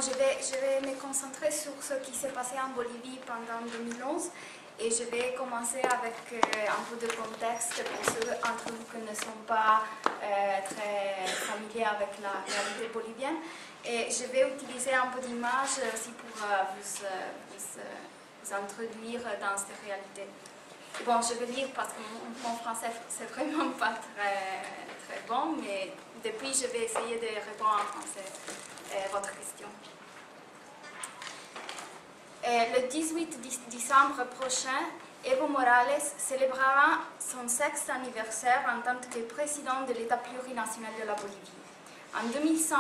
je vais me concentrer sur ce qui s'est passé en Bolivie pendant 2011 et je vais commencer avec un peu de contexte pour ceux d'entre vous qui ne sont pas très familiers avec la réalité bolivienne. Et je vais utiliser un peu d'images aussi pour vous introduire dans cette réalité. Et bon, je vais lire parce que mon français c'est vraiment pas très bon, mais depuis je vais essayer de répondre en français à votre question. Le 18 décembre prochain, Evo Morales célébrera son 6e anniversaire en tant que président de l'État plurinational de la Bolivie. En 2005,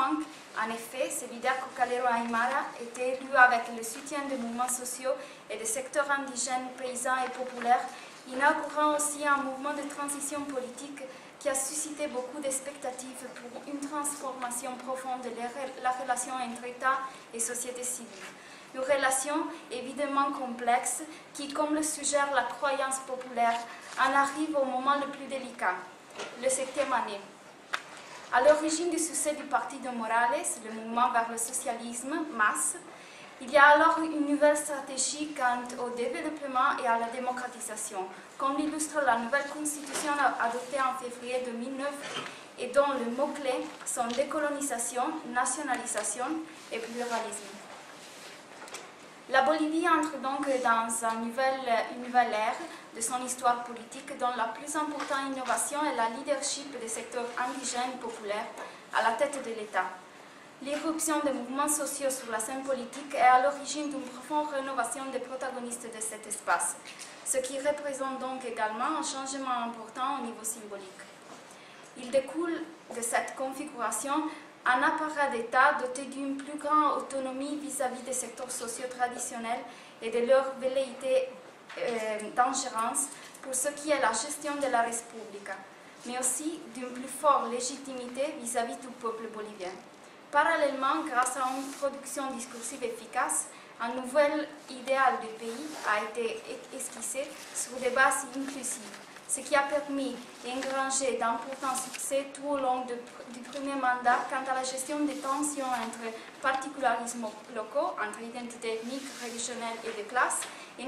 en effet, Solidaco Calero Aymara était élu avec le soutien des mouvements sociaux et des secteurs indigènes, paysans et populaires, inaugurant aussi un mouvement de transition politique qui a suscité beaucoup d'expectatives pour une transformation profonde de la relation entre État et société civile. Une relation évidemment complexe qui, comme le suggère la croyance populaire, en arrive au moment le plus délicat, le 7e année. À l'origine du succès du parti de Morales, le mouvement vers le socialisme, MAS, il y a alors une nouvelle stratégie quant au développement et à la démocratisation, comme l'illustre la nouvelle constitution adoptée en février 2009 et dont le mot-clé sont décolonisation, nationalisation et pluralisme. La Bolivie entre donc dans une nouvelle ère de son histoire politique dont la plus importante innovation est la leadership des secteurs indigènes populaires à la tête de l'État. L'irruption des mouvements sociaux sur la scène politique est à l'origine d'une profonde rénovation des protagonistes de cet espace, ce qui représente donc également un changement important au niveau symbolique. Il découle de cette configuration un appareil d'État doté d'une plus grande autonomie vis-à-vis des secteurs sociaux traditionnels et de leur velléité d'ingérence pour ce qui est la gestion de la República, mais aussi d'une plus forte légitimité vis-à-vis du peuple bolivien. Parallèlement, grâce à une production discursive efficace, un nouvel idéal du pays a été esquissé sur des bases inclusives, ce qui a permis d'engranger d'importants succès tout au long du premier mandat quant à la gestion des tensions entre particularismes locaux, entre identité ethnique, régionale et de classe, et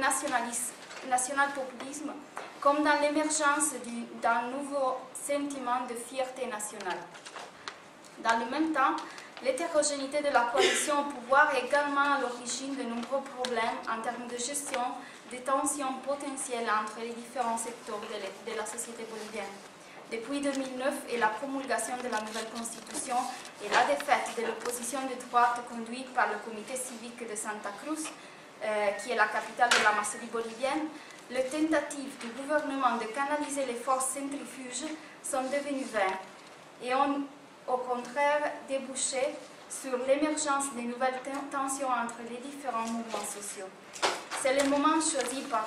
national-populisme, comme dans l'émergence d'un nouveau sentiment de fierté nationale. Dans le même temps, l'hétérogénéité de la coalition au pouvoir est également à l'origine de nombreux problèmes en termes de gestion des tensions potentielles entre les différents secteurs de la société bolivienne. Depuis 2009 et la promulgation de la nouvelle constitution et la défaite de l'opposition de droite conduite par le comité civique de Santa Cruz, qui est la capitale de la Macédoine bolivienne, les tentatives du gouvernement de canaliser les forces centrifuges sont devenues vaines et ont au contraire débouché sur l'émergence de nouvelles tensions entre les différents mouvements sociaux. C'est le moment choisi par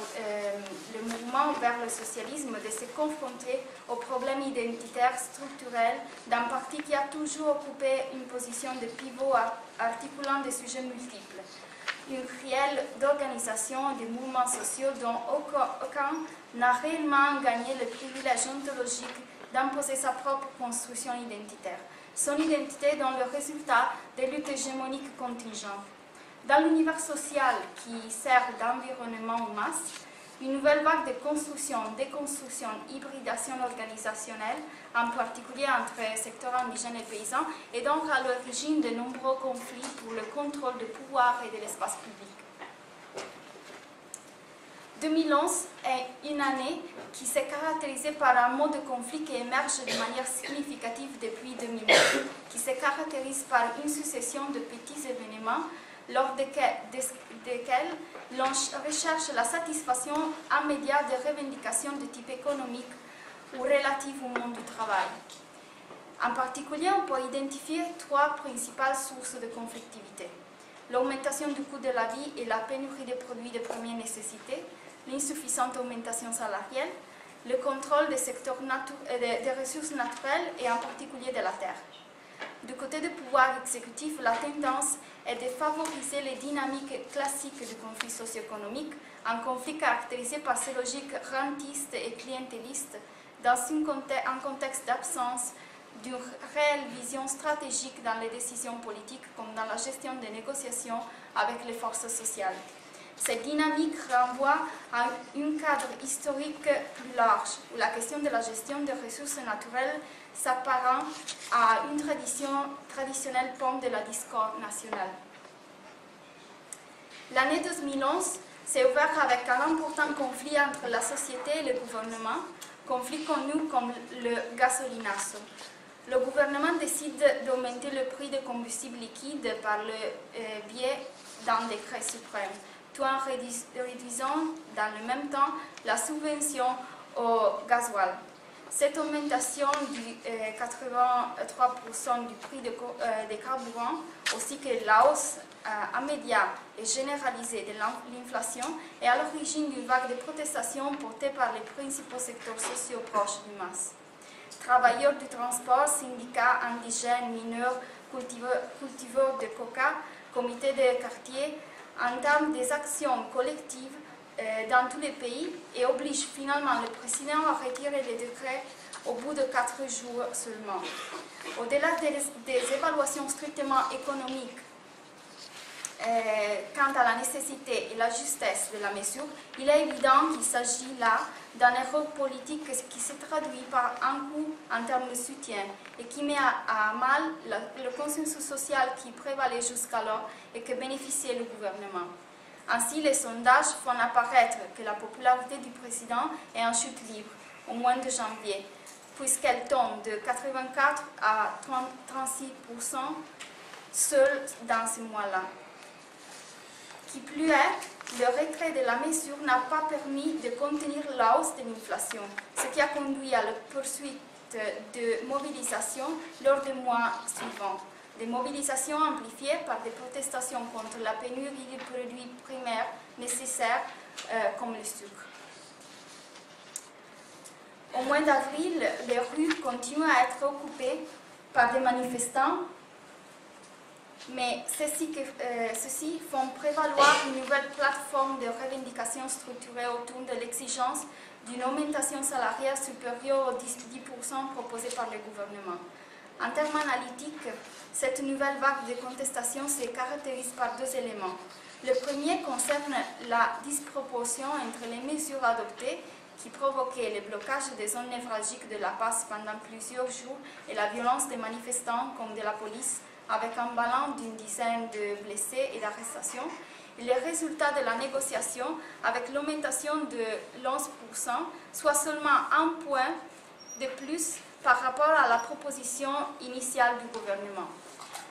le mouvement vers le socialisme de se confronter aux problèmes identitaires structurels d'un parti qui a toujours occupé une position de pivot articulant des sujets multiples. Une réelle d'organisation des mouvements sociaux dont aucun n'a réellement gagné le privilège ontologique d'imposer sa propre construction identitaire, son identité dans le résultat des luttes hégémoniques contingentes. Dans l'univers social qui sert d'environnement en masse, une nouvelle vague de construction, déconstruction, hybridation organisationnelle, en particulier entre secteurs indigènes et paysans, est donc à l'origine de nombreux conflits pour le contrôle du pouvoir et de l'espace public. 2011 est une année qui s'est caractérisée par un mode de conflit qui émerge de manière significative depuis 2009, qui se caractérise par une succession de petits événements lors desquels l'on recherche la satisfaction immédiate des revendications de type économique ou relatives au monde du travail. En particulier, on peut identifier trois principales sources de conflictivité: l'augmentation du coût de la vie et la pénurie des produits de première nécessité, l'insuffisante augmentation salariale, le contrôle des secteurs des ressources naturelles et en particulier de la terre. Du côté du pouvoir exécutif, la tendance est de favoriser les dynamiques classiques du conflit socio-économique, un conflit caractérisé par ces logiques rentistes et clientélistes, dans un contexte d'absence d'une réelle vision stratégique dans les décisions politiques comme dans la gestion des négociations avec les forces sociales. Cette dynamique renvoie à un cadre historique plus large, où la question de la gestion des ressources naturelles s'apparente à une traditionnelle forme de la discours national. L'année 2011 s'est ouverte avec un important conflit entre la société et le gouvernement, conflit connu comme le gasolinazo. Le gouvernement décide d'augmenter le prix des combustibles liquides par le biais d'un décret suprême, tout en réduisant dans le même temps la subvention au gasoil. Cette augmentation du 83% du prix des carburants, ainsi que la hausse immédiate et généralisée de l'inflation, est à l'origine d'une vague de protestations portée par les principaux secteurs sociaux proches du MAS. Travailleurs du transport, syndicats, indigènes, mineurs, cultiveurs de coca, comités de quartier, entament des actions collectives dans tous les pays et obligent finalement le président à retirer les décrets au bout de 4 jours seulement. Au-delà des évaluations strictement économiques quant à la nécessité et la justesse de la mesure, il est évident qu'il s'agit là d'un erreur politique qui se traduit par un coût en termes de soutien et qui met à mal le consensus social qui prévalait jusqu'alors et que bénéficiait le gouvernement. Ainsi, les sondages font apparaître que la popularité du président est en chute libre au mois de janvier, puisqu'elle tombe de 84 à 36% seule dans ce mois-là. Qui plus est, le retrait de la mesure n'a pas permis de contenir la hausse de l'inflation, ce qui a conduit à la poursuite de mobilisations lors des mois suivants. Des mobilisations amplifiées par des protestations contre la pénurie de produits primaires nécessaires comme le sucre. Au mois d'avril, les rues continuent à être occupées par des manifestants, mais ceux-ci font prévaloir une nouvelle plateforme de revendications structurée autour de l'exigence d'une augmentation salariale supérieure aux 10% proposée par le gouvernement. En termes analytiques, cette nouvelle vague de contestation se caractérise par 2 éléments. Le premier concerne la disproportion entre les mesures adoptées qui provoquaient le blocage des zones névralgiques de la passe pendant plusieurs jours et la violence des manifestants comme de la police, avec un bilan d'une dizaine de blessés et d'arrestations, et les résultats de la négociation avec l'augmentation de 11%, soit seulement 1 point de plus par rapport à la proposition initiale du gouvernement.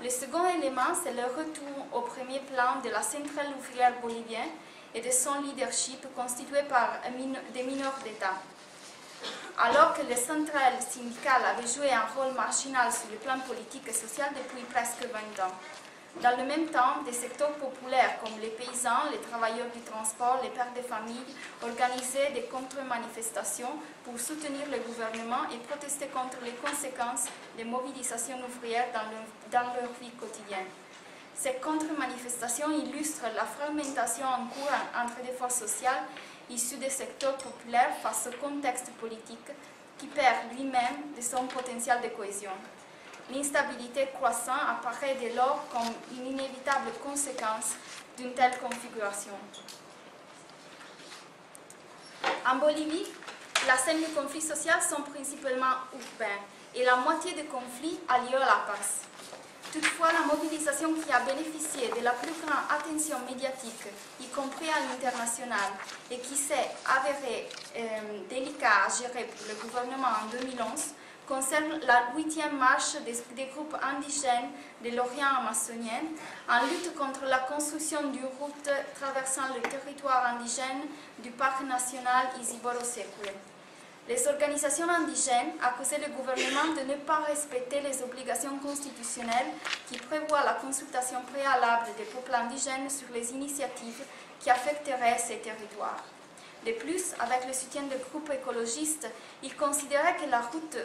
Le second élément, c'est le retour au premier plan de la centrale ouvrière bolivienne et de son leadership constitué par des mineurs d'État. Alors que les centrales syndicales avaient joué un rôle marginal sur le plan politique et social depuis presque 20 ans. Dans le même temps, des secteurs populaires comme les paysans, les travailleurs du transport, les pères de famille organisaient des contre-manifestations pour soutenir le gouvernement et protester contre les conséquences des mobilisations ouvrières dans leur vie quotidienne. Ces contre-manifestations illustrent la fragmentation en cours entre des forces sociales issues des secteurs populaires face au contexte politique qui perd lui-même de son potentiel de cohésion. L'instabilité croissante apparaît dès lors comme une inévitable conséquence d'une telle configuration. En Bolivie, la scène du conflit social sont principalement urbains et la moitié des conflits a lieu à La Paz. Toutefois, la mobilisation qui a bénéficié de la plus grande attention médiatique, y compris à l'international, et qui s'est avérée délicate à gérer pour le gouvernement en 2011, concerne la 8e marche des groupes indigènes de l'Orient amazonien en lutte contre la construction d'une route traversant le territoire indigène du parc national Isiboro-Seque. Les organisations indigènes accusaient le gouvernement de ne pas respecter les obligations constitutionnelles qui prévoient la consultation préalable des peuples indigènes sur les initiatives qui affecteraient ces territoires. De plus, avec le soutien de groupes écologistes, ils considéraient que la route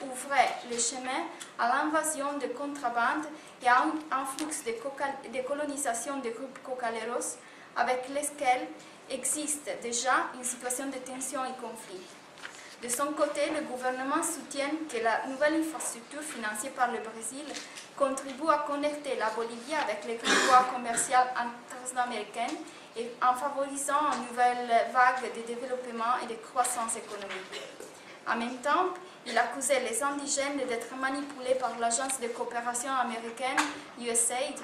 ouvrait le chemin à l'invasion de contrebande et à un flux de colonisation des groupes cocaleros avec lesquels existe déjà une situation de tension et conflit. De son côté, le gouvernement soutient que la nouvelle infrastructure financée par le Brésil contribue à connecter la Bolivie avec les grandes voies commerciales interaméricaines et en favorisant une nouvelle vague de développement et de croissance économique. En même temps, il accusait les indigènes d'être manipulés par l'agence de coopération américaine USAID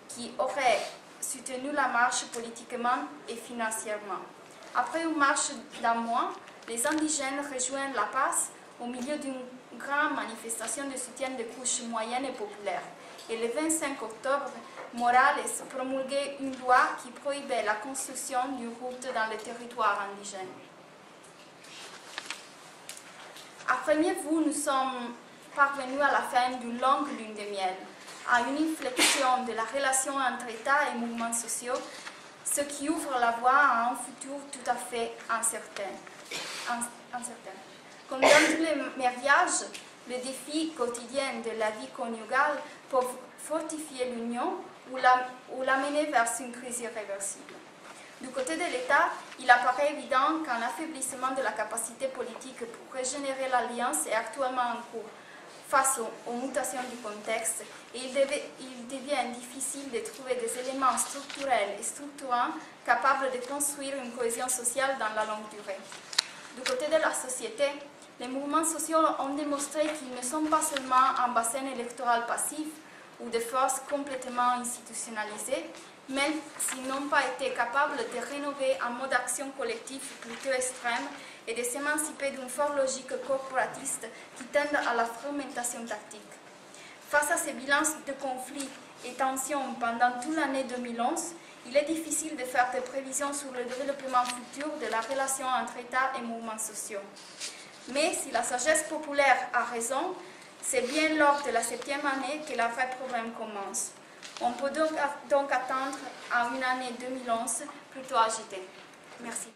qui aurait soutenu la marche politiquement et financièrement. Après une marche d'un mois, les indigènes rejoignent La Paz au milieu d'une grande manifestation de soutien des couches moyennes et populaires. Et le 25 octobre, Morales promulguait une loi qui prohibait la construction d'une route dans le territoire indigène. À première vue, nous sommes parvenus à la fin d'une longue lune de miel, à une inflexion de la relation entre État et mouvements sociaux, ce qui ouvre la voie à un futur tout à fait incertain. Comme dans tous les mariages, les défis quotidiens de la vie conjugale peuvent fortifier l'union ou l'amener vers une crise irréversible. Du côté de l'État, il apparaît évident qu'un affaiblissement de la capacité politique pour régénérer l'alliance est actuellement en cours face aux mutations du contexte et il devient difficile de trouver des éléments structurels et structurants capables de construire une cohésion sociale dans la longue durée. Du côté de la société, les mouvements sociaux ont démontré qu'ils ne sont pas seulement un bassin électoral passif ou de forces complètement institutionnalisées, même s'ils n'ont pas été capables de rénover un mode d'action collectif plutôt extrême et de s'émanciper d'une forte logique corporatiste qui tend à la fragmentation tactique. Face à ces bilans de conflits et tensions pendant toute l'année 2011, il est difficile de faire des prévisions sur le développement futur de la relation entre État et mouvements sociaux. Mais si la sagesse populaire a raison, c'est bien lors de la 7e année que le vrai problème commence. On peut donc attendre à une année 2011 plutôt agitée. Merci.